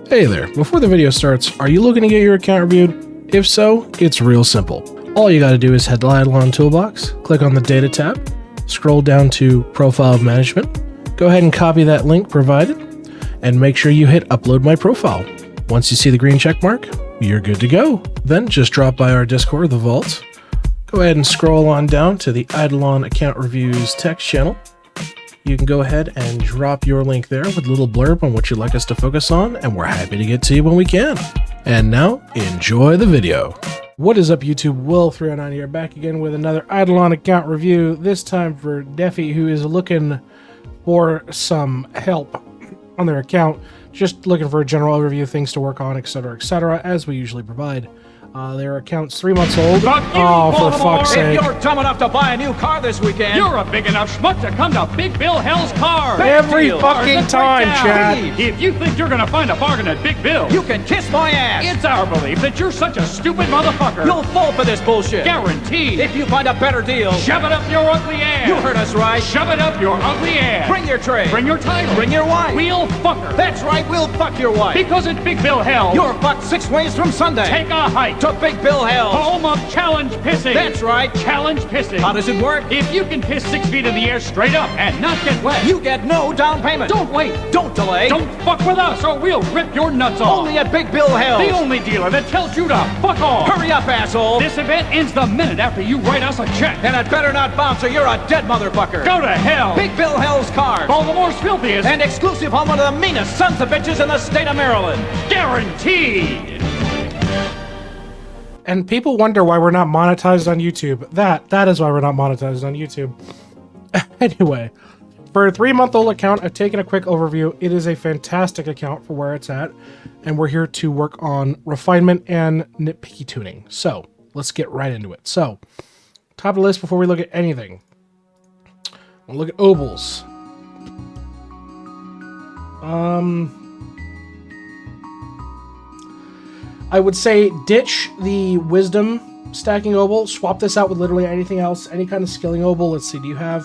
Hey there, before the video starts, are you looking to get your account reviewed? If so, it's real simple. All you gotta do is head to the IdleOn toolbox, click on the Data tab, scroll down to Profile Management, go ahead and copy that link provided, and make sure you hit Upload My Profile. Once you see the green check mark, you're good to go. Then just drop by our Discord, The Vault, go ahead and scroll on down to the IdleOn Account Reviews text channel. You can go ahead and drop your link there with a little blurb on what you'd like us to focus on, and we're happy to get to you when we can. And now, enjoy the video. What is up, YouTube? Will309 here, back again with another IdleOn account review, this time for Defy, who is looking for some help on their account, just looking for a general overview, things to work on, etc., as we usually provide. Their account's 3 months old. Oh, for fuck's sake. If you're dumb enough to buy a new car this weekend, you're a big enough schmuck to come to Big Bill Hell's Cars. Every fucking time, Chad. If you think you're gonna find a bargain at Big Bill, you can kiss my ass. It's our belief that you're such a stupid motherfucker. You'll fall for this bullshit. Guaranteed. If you find a better deal, shove it up your ugly ass. You heard us right. Shove it up your ugly ass. Bring your tray. Bring your title. Bring your wife. We'll fuck her. That's right, we'll fuck your wife. Because at Big Bill Hell, you're fucked 6 ways from Sunday. Take a hike to Big Bill Hell, home of challenge pissing. That's right, challenge pissing. How does it work? If you can piss 6 feet in the air straight up and not get wet, you get no down payment. Don't wait. Don't delay. Don't fuck with us or we'll rip your nuts off. Only at Big Bill Hell, the only dealer that tells you to fuck off. Hurry up, asshole. This event ends the minute after you write us a check. And it better not bounce or you're a dead motherfucker. Go to hell. Big Bill Hell's Cars, Baltimore's filthiest and exclusive home of the meanest sons of bitches in the state of Maryland. Guaranteed. And people wonder why we're not monetized on YouTube. That is why we're not monetized on YouTube. Anyway, for a 3-month-old account, I've taken a quick overview. It is a fantastic account for where it's at, and we're here to work on refinement and nitpicky tuning. So let's get right into it. So, top of the list before we look at anything, we'll look at obols. I would say ditch the wisdom stacking obol. Swap this out with literally anything else. Any kind of skilling obol. Let's see, do you have...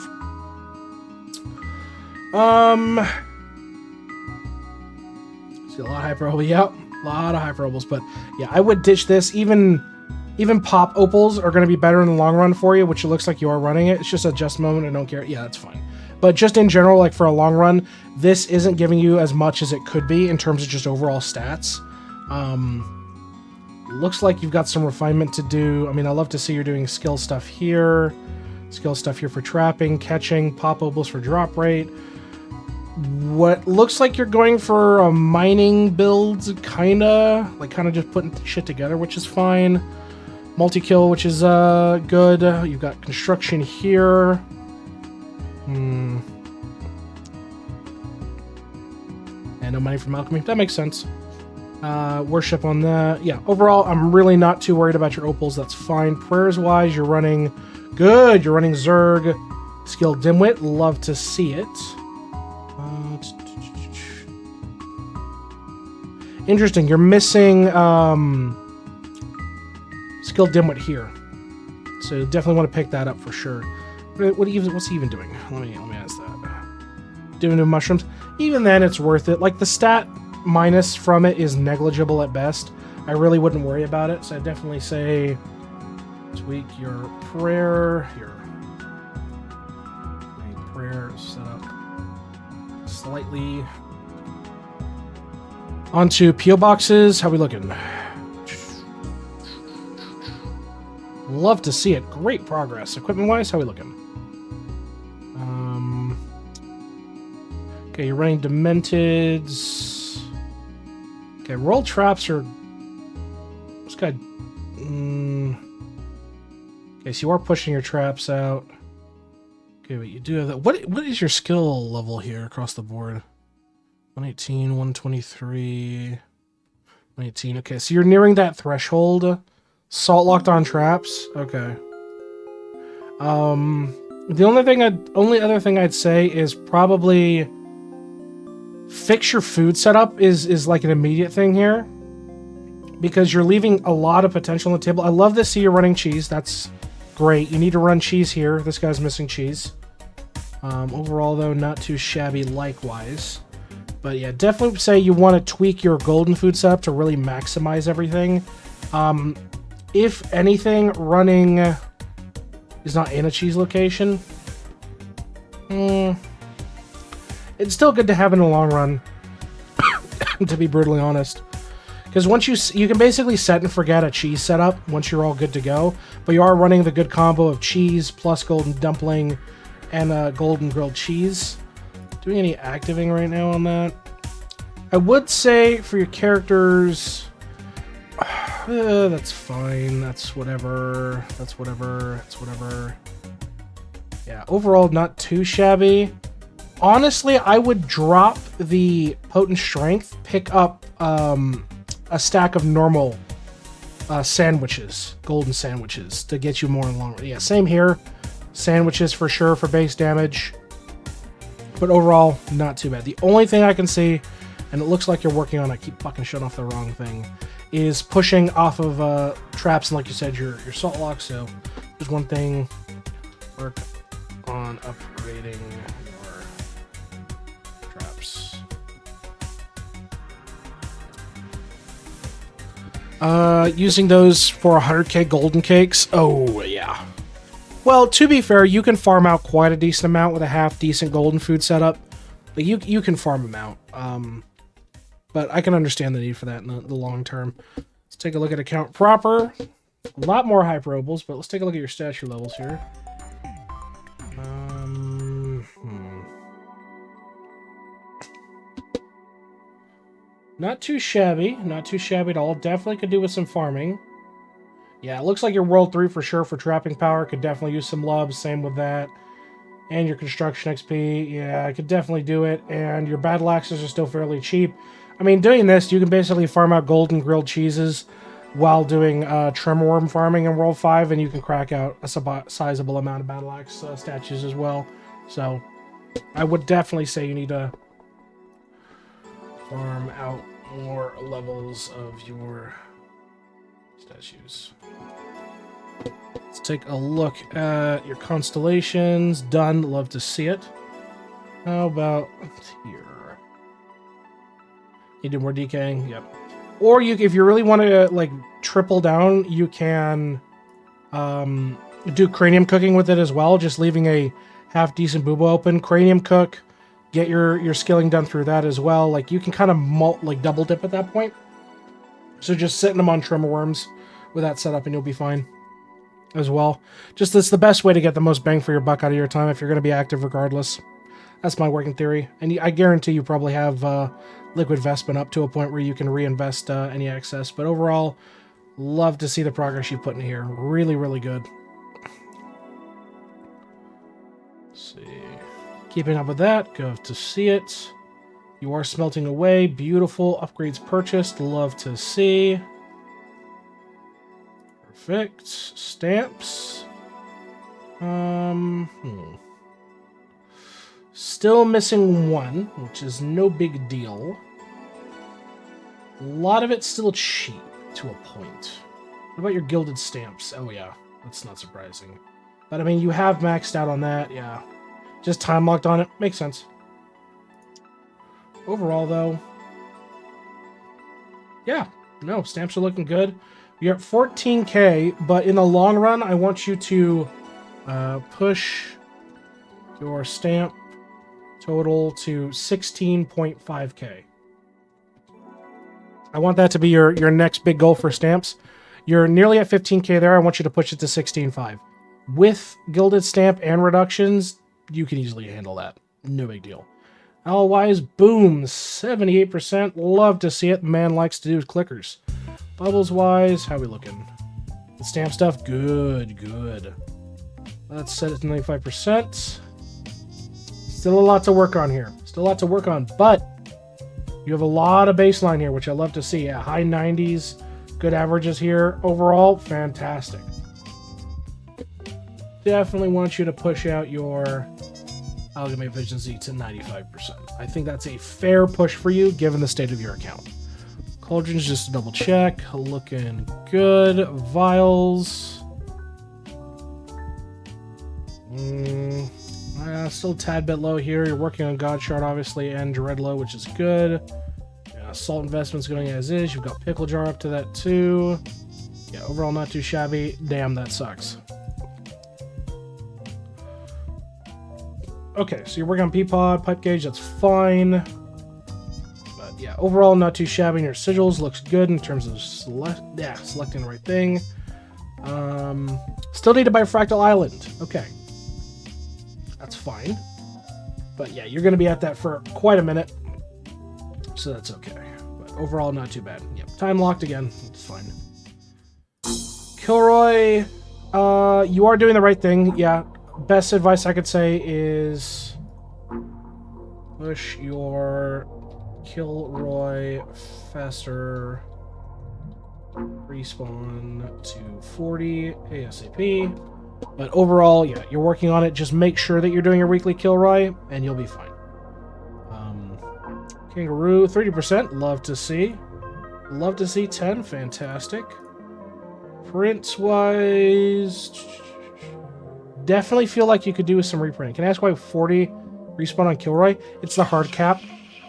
See a lot of hyper-obol. Yep, a lot of hyper-obals. But yeah, I would ditch this. Even pop opals are going to be better in the long run for you, which it looks like you are running it. It's just a just moment. I don't care. Yeah, that's fine. But just in general, like for a long run, this isn't giving you as much as it could be in terms of just overall stats. Looks like you've got some refinement to do. I mean, I love to see you're doing skill stuff here for trapping, catching, pop opals for drop rate. What looks like you're going for a mining build, kinda just putting shit together, which is fine. Multikill, which is good. You've got construction here. And no money from Alchemy. That makes sense. Worship on that. Yeah, overall, I'm really not too worried about your opals. That's fine. Prayers-wise, you're running good. You're running Zerg. Skill Dimwit. Love to see it. Interesting. You're missing Skill Dimwit here. So you definitely want to pick that up for sure. What's he even doing? Let me ask that. Doing the mushrooms. Even then, it's worth it. Like, the stat minus from it is negligible at best. I really wouldn't worry about it, so I'd definitely say tweak your prayer, your prayer setup slightly. Onto PO boxes. How we looking? Love to see it. Great progress. Equipment wise, how we looking? Okay, you're running Dementeds. Okay, roll traps are... This guy... Okay, so you are pushing your traps out. Okay, but you do have that. What is your skill level here across the board? 118, 123... 118. Okay, so you're nearing that threshold. Salt locked on traps. Okay. The only other thing I'd say is probably fix your food setup is like an immediate thing here, because you're leaving a lot of potential on the table. I love to see you're running cheese. That's great. You need to run cheese here. This guy's missing cheese. Overall, though, not too shabby likewise. But yeah, definitely say you want to tweak your golden food setup to really maximize everything. If anything, running is not in a cheese location. It's still good to have in the long run, to be brutally honest. Because once you can basically set and forget a cheese setup once you're all good to go. But you are running the good combo of cheese plus golden dumpling and golden grilled cheese. Doing any activating right now on that? I would say for your characters, that's fine. That's whatever. That's whatever. That's whatever. Yeah, overall not too shabby. Honestly, I would drop the potent strength, pick up a stack of normal sandwiches, golden sandwiches, to get you more in long run. Yeah, same here. Sandwiches for sure for base damage. But overall, not too bad. The only thing I can see, and it looks like you're working on, I keep fucking shutting off the wrong thing, is pushing off of traps and, like you said, your salt lock. So there's one thing. Work on upgrading your traps. Using those for 100k golden cakes. Oh, yeah. Well, to be fair, you can farm out quite a decent amount with a half-decent golden food setup. But you can farm them out. But I can understand the need for that in the long term. Let's take a look at account proper. A lot more hyper obols, but let's take a look at your statue levels here. Not too shabby. Not too shabby at all. Definitely could do with some farming. Yeah, it looks like your World 3 for sure for trapping power. Could definitely use some lubs. Same with that. And your construction XP. Yeah, I could definitely do it. And your battle axes are still fairly cheap. I mean, doing this, you can basically farm out golden grilled cheeses while doing tremor worm farming in World 5. And you can crack out a sizable amount of battle axe statues as well. So, I would definitely say you need to farm out more levels of your statues. Let's take a look at your constellations. Done. Love to see it. How about here? You do more decaying? Yep. Or if you really want to like triple down, you can do cranium cooking with it as well. Just leaving a half decent boobo open. Cranium cook. Get your skilling done through that as well. Like you can kind of double dip at that point. So just setting them on tremor worms with that setup and you'll be fine as well. Just it's the best way to get the most bang for your buck out of your time if you're going to be active regardless. That's my working theory. And I guarantee you probably have liquid vestment up to a point where you can reinvest any excess. But overall, love to see the progress you put in here. Really, really good. Let's see. Keeping up with that, go to see it. You are smelting away. Beautiful. Upgrades purchased. Love to see. Perfect. Stamps. Still missing one, which is no big deal. A lot of it's still cheap to a point. What about your gilded stamps? Oh yeah, that's not surprising. But I mean, you have maxed out on that, yeah. Just time locked on it. Makes sense. Overall, though, yeah, no, stamps are looking good. You're at 14k, but in the long run, I want you to push your stamp total to 16.5k. I want that to be your next big goal for stamps. You're nearly at 15k there. I want you to push it to 16.5. With gilded stamp and reductions, you can easily handle that. No big deal. Otherwise, boom, 78%. Love to see it. Man likes to do clickers. Bubbles-wise, how we looking? The stamp stuff, good, good. Let's set it to 95%. Still a lot to work on here. Still a lot to work on, but you have a lot of baseline here, which I love to see. Yeah, high 90s, good averages here. Overall, fantastic. Definitely want you to push out your Alchemy Efficiency to 95%. I think that's a fair push for you, given the state of your account. Cauldrons, just to double check. Looking good. Vials. Still a tad bit low here. You're working on God Shard, obviously, and Dreadlow, which is good. Salt investment's going as is. You've got Pickle Jar up to that, too. Yeah, overall not too shabby. Damn, that sucks. Okay, so you're working on Peapod, Pipe Gauge, that's fine. But yeah, overall not too shabby. And your sigils looks good in terms of selecting the right thing. Still need to buy Fractal Island. Okay. That's fine. But yeah, you're going to be at that for quite a minute. So that's okay. But overall, not too bad. Yep, time locked again. It's fine. Killroy, you are doing the right thing. Yeah. Best advice I could say is push your Killroy faster respawn to 40 ASAP. But overall, yeah, you're working on it. Just make sure that you're doing your weekly Killroy, and you'll be fine. Kangaroo, 30%. Love to see. Love to see 10. Fantastic. Prints-wise, definitely feel like you could do with some reprint. Can I ask why 40 respawn on Killroy? It's the hard cap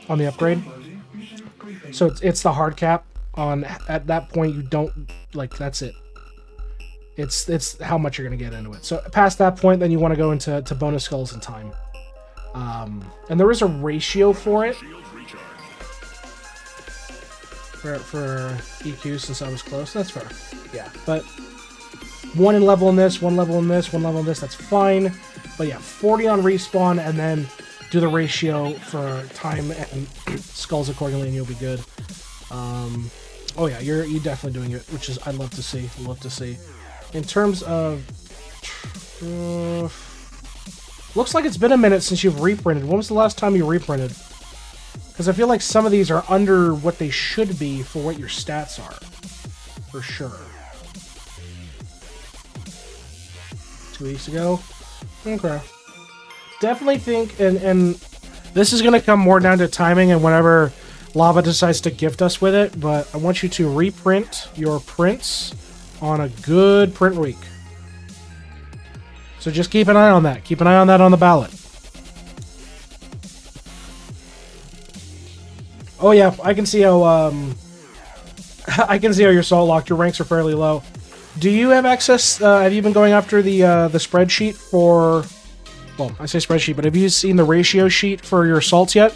on the upgrade. So it's the hard cap on. At that point, you don't like. That's it. It's how much you're gonna get into it. So past that point, then you want to go into bonus skulls and time. And there is a ratio for it. For EQ, since I was close. That's fair. Yeah, but one level in this, one level in this, one level in this, that's fine. But yeah, 40 on respawn, and then do the ratio for time and skulls accordingly, and you'll be good. Oh yeah, you're definitely doing it, which is I love to see. Love to see. In terms of looks like it's been a minute since you've reprinted. When was the last time you reprinted? Because I feel like some of these are under what they should be for what your stats are. For sure. 2 weeks ago? Okay. Definitely think, and this is going to come more down to timing and whenever Lava decides to gift us with it, but I want you to reprint your prints on a good print week. So just keep an eye on that. Keep an eye on that on the ballot. Oh yeah, I can see how I can see how you're salt locked. Your ranks are fairly low. Do you have access? Have you been going after the spreadsheet for? Well, I say spreadsheet, but have you seen the ratio sheet for your salts yet?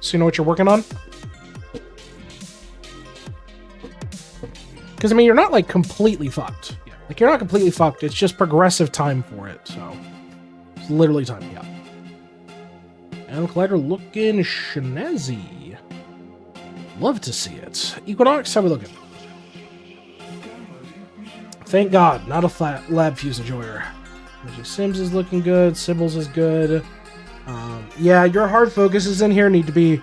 So you know what you're working on. Because I mean, you're not like completely fucked. Yeah, like you're not completely fucked. It's just progressive time for it. So it's literally time. Yeah. And Collider looking snazzy. Love to see it. Equinox, how we looking? Thank God, not a flat lab fuse enjoyer. Sims is looking good. Sybils is good. Yeah, your hard focuses in here need to be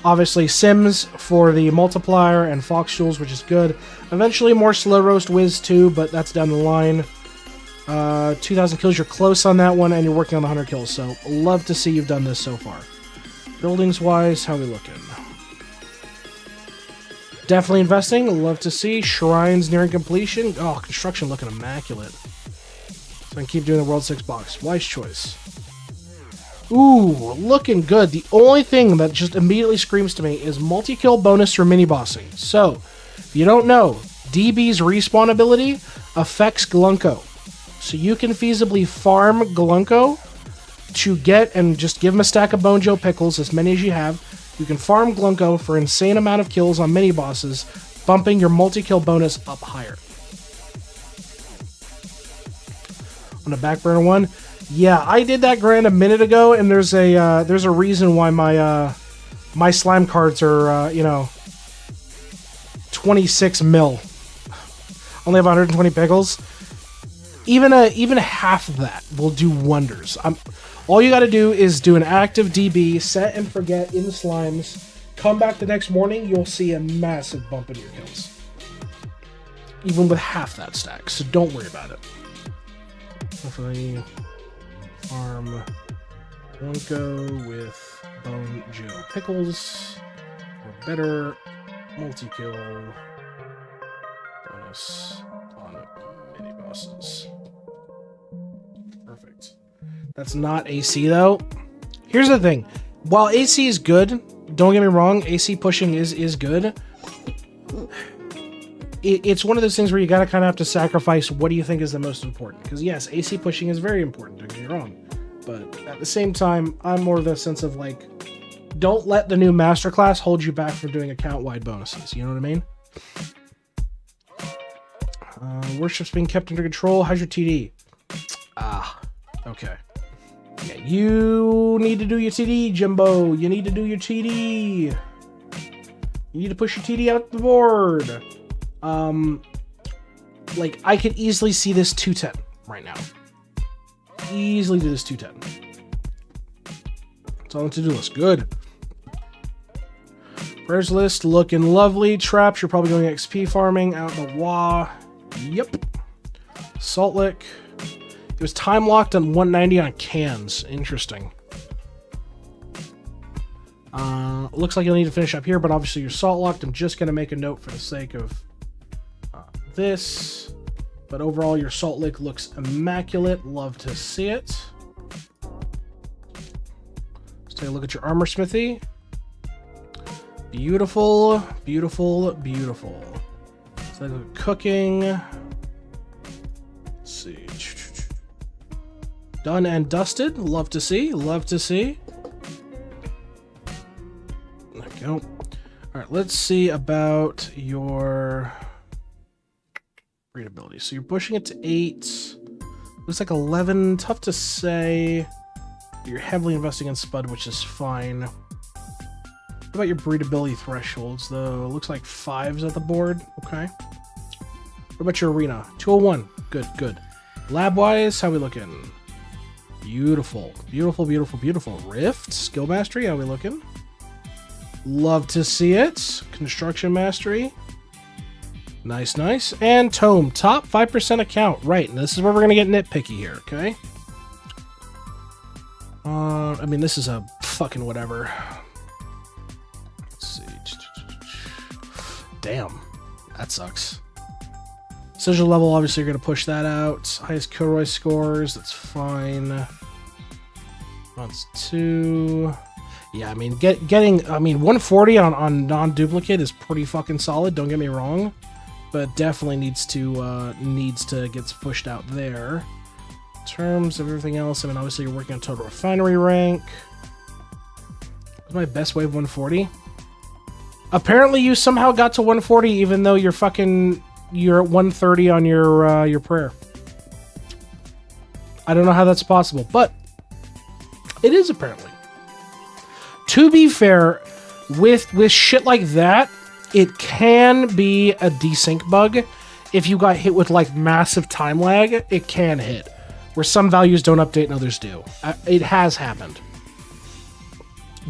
obviously Sims for the multiplier and Fox Jewels, which is good. Eventually more Slow Roast Wiz too, but that's down the line. 2,000 kills, you're close on that one, and you're working on the 100 kills, so love to see you've done this so far. Buildings-wise, how we looking? Definitely investing. Love to see. Shrines nearing completion. Oh, construction looking immaculate. So I can keep doing the World 6 box. Wise choice. Ooh, looking good. The only thing that just immediately screams to me is multi-kill bonus for mini-bossing. So, if you don't know, DB's respawn ability affects Glunko. So you can feasibly farm Glunko to get and just give him a stack of BoneJoePickles, as many as you have. You can farm Glunko for an insane amount of kills on mini-bosses, bumping your multi-kill bonus up higher. On the back burner one, yeah, I did that grind a minute ago, and there's a reason why my my slime cards are 26 mil. Only have 120 pickles. Even half of that will do wonders. All you got to do is do an active DB, set and forget in the slimes. Come back the next morning, you'll see a massive bump in your kills. Even with half that stack, so don't worry about it. Hopefully, farm Glunko with BoneJoePickles for better multi-kill bonus on mini bosses. Perfect. That's not AC though. Here's the thing. While AC is good, don't get me wrong, AC pushing is good. It's one of those things where you gotta kind of have to sacrifice what do you think is the most important. Because yes, AC pushing is very important, don't get me wrong. But at the same time, I'm more of a sense of like, don't let the new masterclass hold you back from doing account-wide bonuses. You know what I mean? Worship's being kept under control. How's your TD? Okay. Yeah, you need to do your TD, Jimbo. You need to do your TD. You need to push your TD out the board. Like, I could easily see this 210 right now. Easily do this 210. It's on the to-do list. Good. Prayers list looking lovely. Traps, you're probably going XP farming out the wah. Yep. Saltlick. It was time locked on 190 on cans. Interesting. Looks like you'll need to finish up here, but obviously you're salt locked. I'm just going to make a note for the sake of this. But overall, your salt lick looks immaculate. Love to see it. Let's take a look at your armor smithy. Beautiful, beautiful, beautiful. Let's take a look at cooking. Let's see. Done and dusted. Love to see. Love to see. There we go. All right, let's see about your readability. So you're pushing it to 8. Looks like 11. Tough to say. You're heavily investing in Spud, which is fine. What about your breedability thresholds, though? Looks like 5's at the board. Okay. What about your arena? 201. Good, good. Lab-wise, how we looking? Beautiful. Beautiful, beautiful, beautiful. Rift? Skill mastery, how we looking? Love to see it. Construction mastery. Nice, nice. And tome. Top 5% account. Right, and this is where we're going to get nitpicky here, okay? I mean, this is a fucking whatever. Let's see. Damn. That sucks. Sigil level, obviously, you're going to push that out. Highest Killroy scores. That's fine. That's 2. Yeah, I mean, getting 140 on non-duplicate is pretty fucking solid. Don't get me wrong, but definitely needs to get pushed out there. In terms of everything else, I mean, obviously you're working on total refinery rank. What's my best wave 140? Apparently, you somehow got to 140, even though you're at 130 on your prayer. I don't know how that's possible, but it is apparently. To be fair, with shit like that, it can be a desync bug. If you got hit with like massive time lag, it can hit. Where some values don't update and others do. It has happened.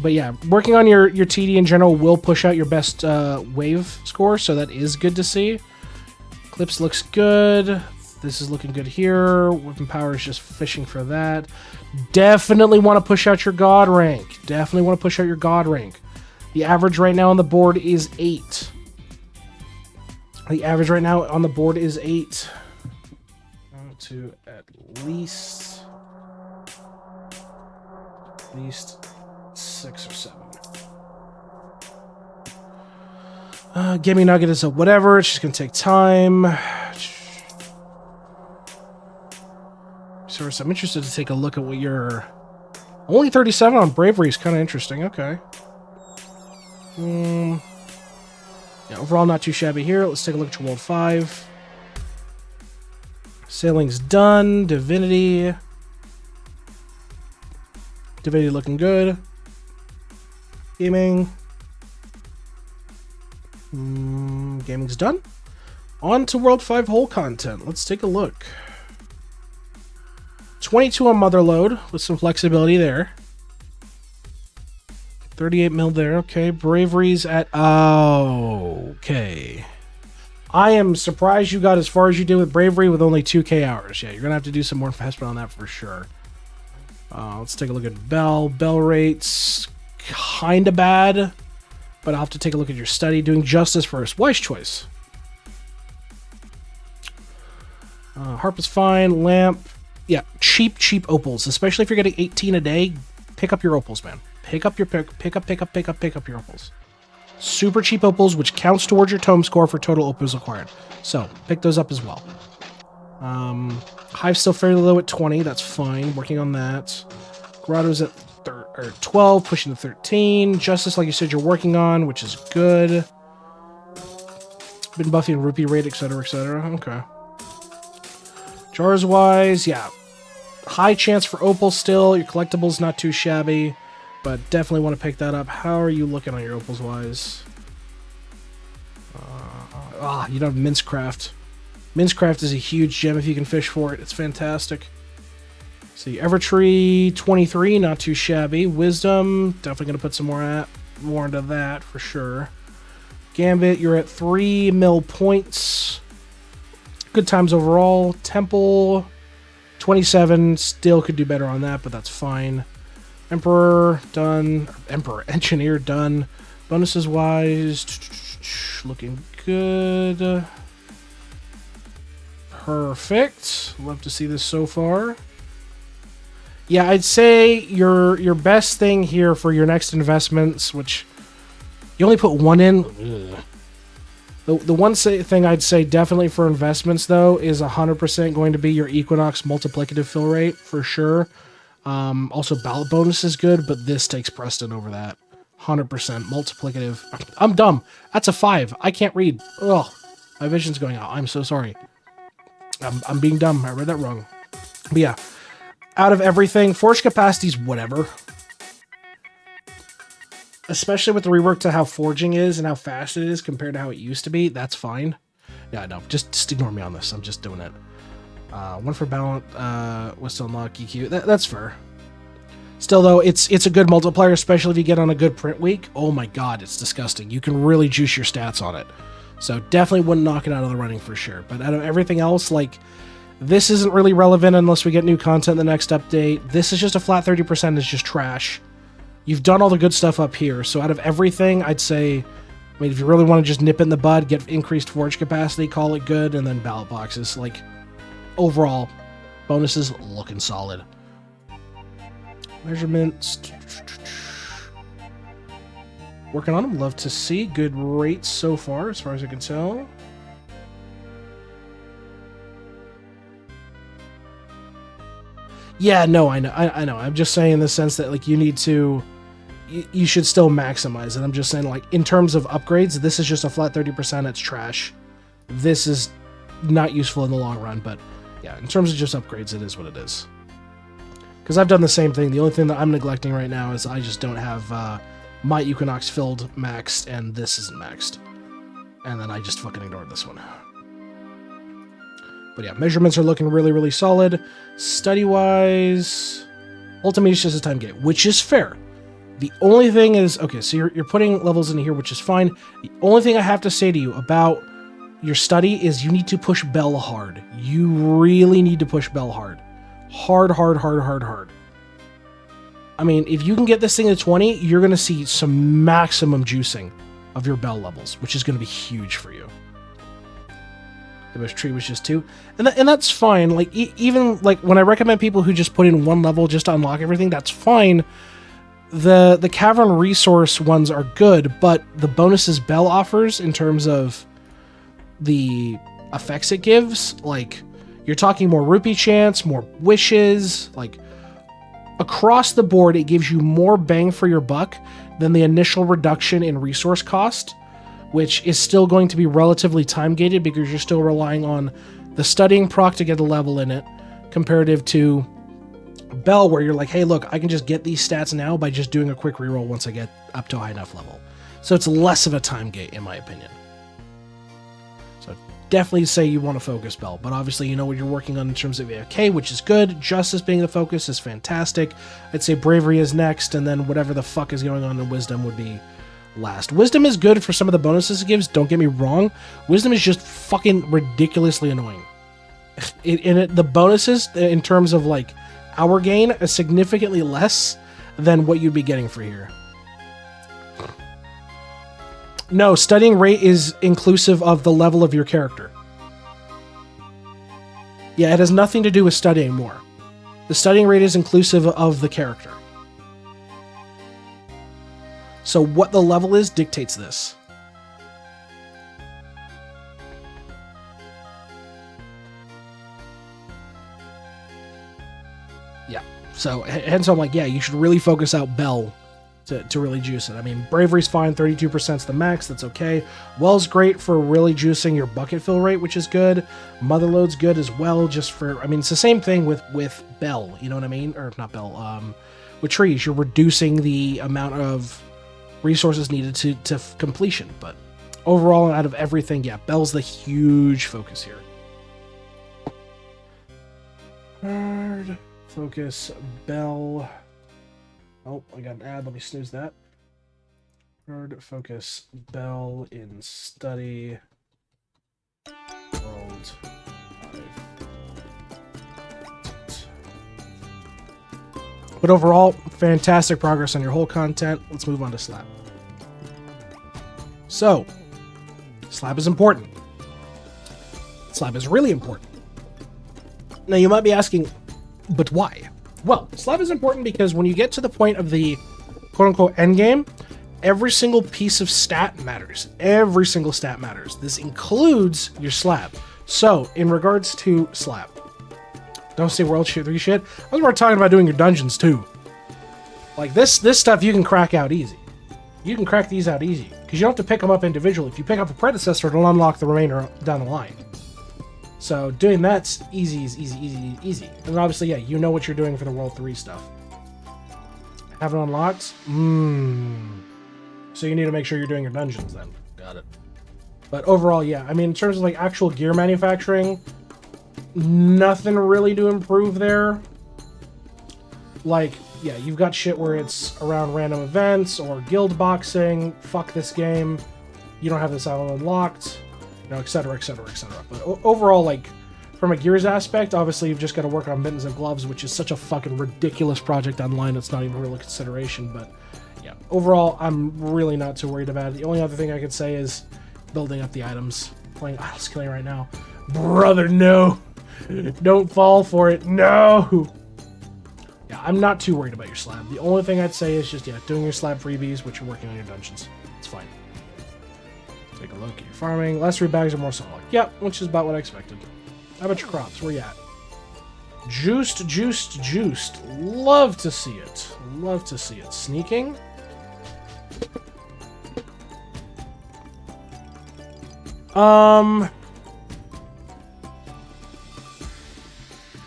But yeah, working on your TD in general will push out your best wave score, so that is good to see. Clips looks good. This is looking good here. Weapon power is just fishing for that. Definitely want to push out your God rank. Definitely want to push out your God rank. The average right now on the board is 8. The average right now on the board is 8. To at least 6 or 7. Gimme Nugget is a whatever. It's just gonna take time. So I'm interested to take a look at what your only 37 on bravery is kind of interesting. Okay. Yeah, overall not too shabby here. Let's take a look at your World 5. Sailing's done. Divinity. Divinity looking good. Gaming. Gaming's done. On to World 5 whole content. Let's take a look. 22 on Motherload with some flexibility there. 38 mil there. Okay. Bravery's at... Oh, okay. I am surprised you got as far as you did with Bravery with only 2k hours. Yeah, you're going to have to do some more investment on that for sure. Let's take a look at Bell. Bell rates, kind of bad. But I'll have to take a look at your study. Doing justice first. Wise choice. Harp is fine. Lamp. Yeah, cheap opals, especially if you're getting 18 a day. Pick up your opals, man. Pick up your opals. Super cheap opals, which counts towards your tome score for total opals acquired. So pick those up as well. Hive's still fairly low at 20. That's fine. Working on that. Grotto's at 12, pushing to 13. Justice, like you said, you're working on, which is good. Been buffing rupee rate, etc., etc. Okay. Jars wise, yeah. High chance for opal still. Your collectible's not too shabby, but definitely want to pick that up. How are you looking on your opals wise? You don't have Mincecraft. Mincecraft is a huge gem if you can fish for it. It's fantastic. See, Evertree 23, not too shabby. Wisdom, definitely going to put some more into that for sure. Gambit, you're at 3 mil points. Good times overall. Temple, 27, still could do better on that, but that's fine. Emperor, done. Emperor, Engineer, done. Bonuses wise, looking good. Perfect. Love to see this so far. Yeah, I'd say your best thing here for your next investments, which you only put one in. Ugh. The one thing I'd say definitely for investments, though, is 100% going to be your Equinox multiplicative fill rate, for sure. Also, ballot bonus is good, but this takes precedent over that. 100% multiplicative. I'm dumb. That's a 5. I can't read. Ugh. My vision's going out. I'm so sorry. I'm being dumb. I read that wrong. But yeah. Out of everything, forge capacity's whatever. Especially with the rework to how forging is and how fast it is compared to how it used to be, that's fine. Yeah, no, just ignore me on this. I'm just doing it. One for balance, was still unlock EQ. That's fair. Still, though, it's a good multiplier, especially if you get on a good print week. Oh my god, it's disgusting. You can really juice your stats on it. So definitely wouldn't knock it out of the running for sure. But out of everything else, like, this isn't really relevant unless we get new content in the next update. This is just a flat 30%. It's just trash. You've done all the good stuff up here. So out of everything, I'd say, I mean, if you really want to just nip it in the bud, get increased forge capacity, call it good, and then ballot boxes. Like, overall, bonuses looking solid. Measurements. Working on them. Love to see. Good rates so far, as far as I can tell. Yeah, no, I know. I'm just saying in the sense that, like, you need to... You should still maximize it. I'm just saying, like, in terms of upgrades, this is just a flat 30%. It's trash. This is not useful in the long run, but yeah, in terms of just upgrades, it is what it is. Because I've done the same thing. The only thing that I'm neglecting right now is I just don't have my Equinox filled maxed, and this isn't maxed. And then I just fucking ignored this one. But yeah, measurements are looking really, really solid. Study-wise, Ultimate is just a time gate, which is fair. The only thing is, okay, so you're putting levels in here, which is fine. The only thing I have to say to you about your study is you need to push Bell hard. You really need to push Bell hard. Hard. I mean, if you can get this thing to 20, you're going to see some maximum juicing of your Bell levels, which is going to be huge for you. The best tree was just 2. And that's fine. Like, even, like, when I recommend people who just put in 1 level just to unlock everything, that's fine. The Cavern Resource ones are good, but the bonuses Bell offers in terms of the effects it gives, like, you're talking more rupee chance, more wishes, like, across the board, it gives you more bang for your buck than the initial reduction in resource cost, which is still going to be relatively time-gated because you're still relying on the studying proc to get a level in it, comparative to Bell, where you're like, hey, look, I can just get these stats now by just doing a quick reroll once I get up to a high enough level. So it's less of a time gate, in my opinion. So definitely say you want to focus Bell, but obviously you know what you're working on in terms of AFK, which is good. Justice being the focus is fantastic. I'd say Bravery is next, and then whatever the fuck is going on in Wisdom would be last. Wisdom is good for some of the bonuses it gives, don't get me wrong. Wisdom is just fucking ridiculously annoying. The bonuses, in terms of, like, hour gain, is significantly less than what you'd be getting for here. No, studying rate is inclusive of the level of your character. Yeah, it has nothing to do with studying more. The studying rate is inclusive of the character. So what the level is dictates this. Yeah. So hence I'm like, yeah, you should really focus out Bell to really juice it. I mean, Bravery's fine, 32% is the max, that's okay. Well's great for really juicing your bucket fill rate, which is good. Motherload's good as well, just for, I mean, it's the same thing with Bell, you know what I mean? Or not Bell, with trees, you're reducing the amount of resources needed to completion, but overall, out of everything, yeah, Bell's the huge focus here. Hard focus, Bell. Oh, I got an ad. Let me snooze that. Hard focus, Bell in study. World 5. But overall, fantastic progress on your whole content. Let's move on to Slab. So, Slab is important. Slab is really important. Now, you might be asking, but why? Well, Slab is important because when you get to the point of the quote-unquote endgame, every single piece of stat matters. Every single stat matters. This includes your Slab. So, in regards to Slab, don't say World 3 shit. I was more talking about doing your dungeons, too. Like, this stuff you can crack out easy. You can crack these out easy, because you don't have to pick them up individually. If you pick up a predecessor, it'll unlock the remainder down the line. So doing that's easy. And obviously, yeah, you know what you're doing for the World 3 stuff. Have it unlocked? So you need to make sure you're doing your dungeons then. Got it. But overall, yeah, I mean, in terms of like actual gear manufacturing, nothing really to improve there. Like, yeah, you've got shit where it's around random events or guild boxing. Fuck this game. You don't have this island unlocked. You know, etc. But overall, like, from a gears aspect, obviously you've just got to work on mittens and gloves, which is such a fucking ridiculous project online. It's not even really a consideration. But yeah, overall, I'm really not too worried about it. The only other thing I could say is building up the items. Playing Idle right now. Brother, no. Don't fall for it. No. Yeah, I'm not too worried about your Slab. The only thing I'd say is just, yeah, doing your Slab freebies, which you're working on your dungeons. It's fine. Take a look at your farming. Less 3 bags are more solid. Yep, which is about what I expected. How about your crops? Where you at? Juiced. Love to see it. Love to see it. Sneaking.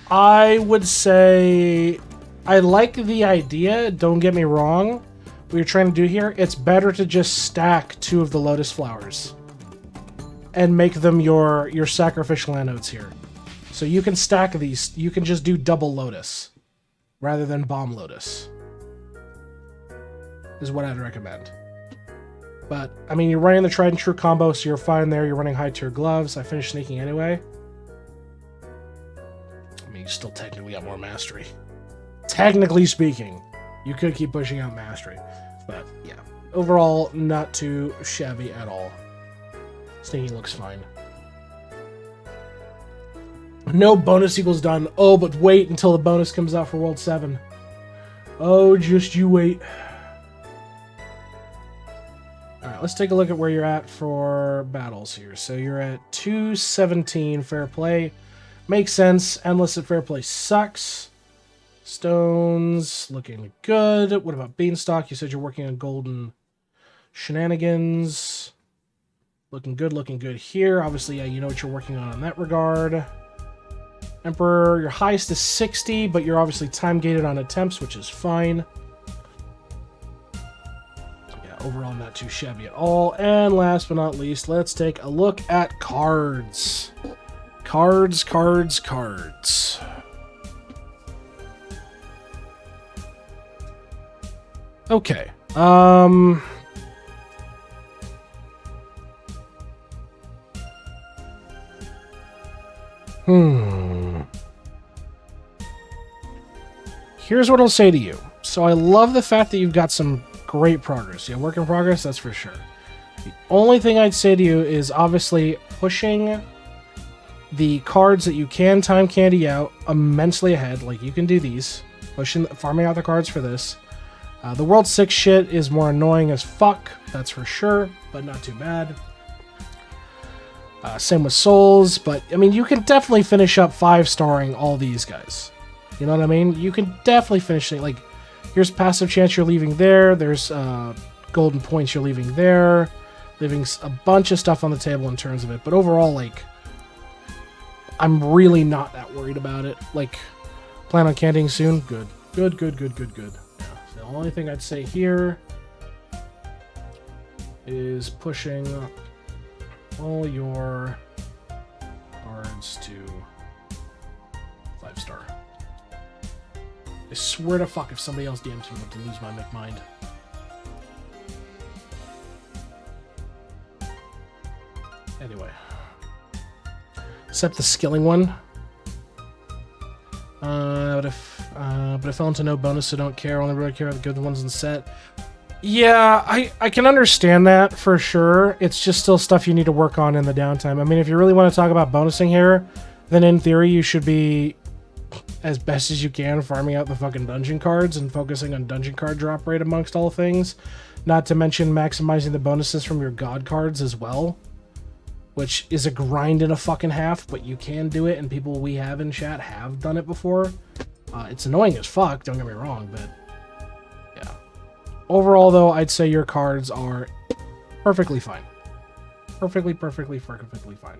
I would say I like the idea, don't get me wrong. What you're trying to do here, it's better to just stack 2 of the lotus flowers and make them your sacrificial anodes here. So you can stack these, you can just do double lotus rather than bomb lotus, is what I'd recommend. But, I mean, you're running the tried and true combo, so you're fine there. You're running high tier gloves. I finished sneaking anyway. I mean, you still technically got more mastery. Technically speaking, you could keep pushing out mastery. But, yeah. Overall, not too shabby at all. Sneaking looks fine. No bonus equals done. Oh, but wait until the bonus comes out for World 7. Oh, just you wait. Alright, let's take a look at where you're at for battles here. So you're at 217 fair play. Makes sense. Endless at fair play sucks. Stones looking good. What about Beanstalk? You said you're working on golden shenanigans. Looking good here. Obviously, yeah, you know what you're working on in that regard. Emperor, your highest is 60, but you're obviously time gated on attempts, which is fine. Overall, not too shabby at all. And last but not least, let's take a look at cards. Cards. Okay. Here's what I'll say to you. So I love the fact that you've got some great progress. Yeah, work in progress, that's for sure. The only thing I'd say to you is obviously pushing The cards that you can time candy out immensely ahead, like you can do these, farming out the cards for this. The World 6 shit is more annoying as fuck, that's for sure, but not too bad. Same with Souls, but I mean, you can definitely finish up 5-starring all these guys. You know what I mean? You can definitely finish it. Like, here's passive chance you're leaving there. There's golden points you're leaving there. Leaving a bunch of stuff on the table in terms of it. But overall, like, I'm really not that worried about it. Like, plan on candying soon? Good. Good, good, good, good, good. Yeah. The only thing I'd say here is pushing all your cards to 5-star. I swear to fuck if somebody else DMs me, I'm going to lose my mind. Anyway. Except the skilling one. But I fell into no bonus, so don't care. Only really care about the good ones in the set. Yeah, I can understand that for sure. It's just still stuff you need to work on in the downtime. I mean, if you really want to talk about bonusing here, then in theory you should be, as best as you can, farming out the fucking dungeon cards and focusing on dungeon card drop rate amongst all things. Not to mention maximizing the bonuses from your god cards as well, which is a grind and a fucking half, but you can do it, and people we have in chat have done it before. It's annoying as fuck, don't get me wrong, but yeah. Overall, though, I'd say your cards are perfectly fine. Perfectly fine.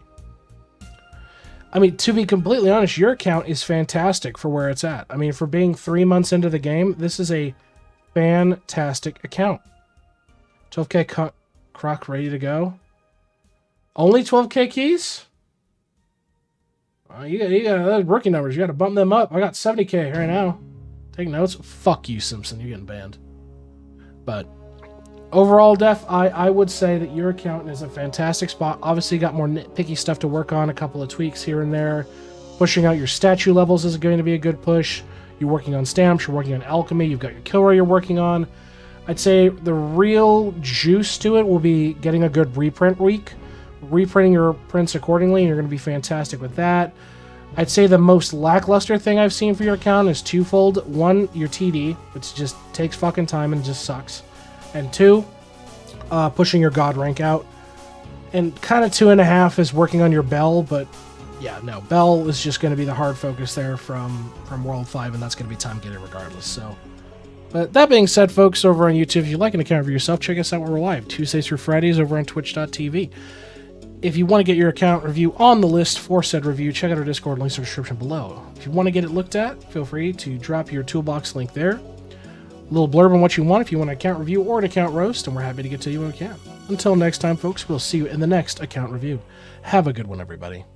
I mean, to be completely honest, your account is fantastic for where it's at. I mean, for being 3 months into the game, this is a fantastic account. 12k croc ready to go. Only 12k keys? You got those rookie numbers. You got to bump them up. I got 70k right now. Take notes. Fuck you, Simpson. You're getting banned. But overall, Def, I would say that your account is a fantastic spot. Obviously, you got more nitpicky stuff to work on. A couple of tweaks here and there. Pushing out your statue levels is going to be a good push. You're working on stamps. You're working on alchemy. You've got your Killroy you're working on. I'd say the real juice to it will be getting a good reprint week. Reprinting your prints accordingly, and you're going to be fantastic with that. I'd say the most lackluster thing I've seen for your account is twofold. One, your TD, which just takes fucking time and just sucks. And two, pushing your god rank out. And kind of 2.5 is working on your bell, but yeah, no, bell is just going to be the hard focus there from World 5, and that's going to be time getting regardless. So, but that being said, folks, over on YouTube, if you'd like an account for yourself, check us out when we're live Tuesdays through Fridays over on twitch.tv. If you want to get your account review on the list for said review, check out our Discord, links in the description below. If you want to get it looked at, feel free to drop your toolbox link there. A little blurb on what you want if you want an account review or an account roast, and we're happy to get to you when we can. Until next time, folks, we'll see you in the next account review. Have a good one, everybody.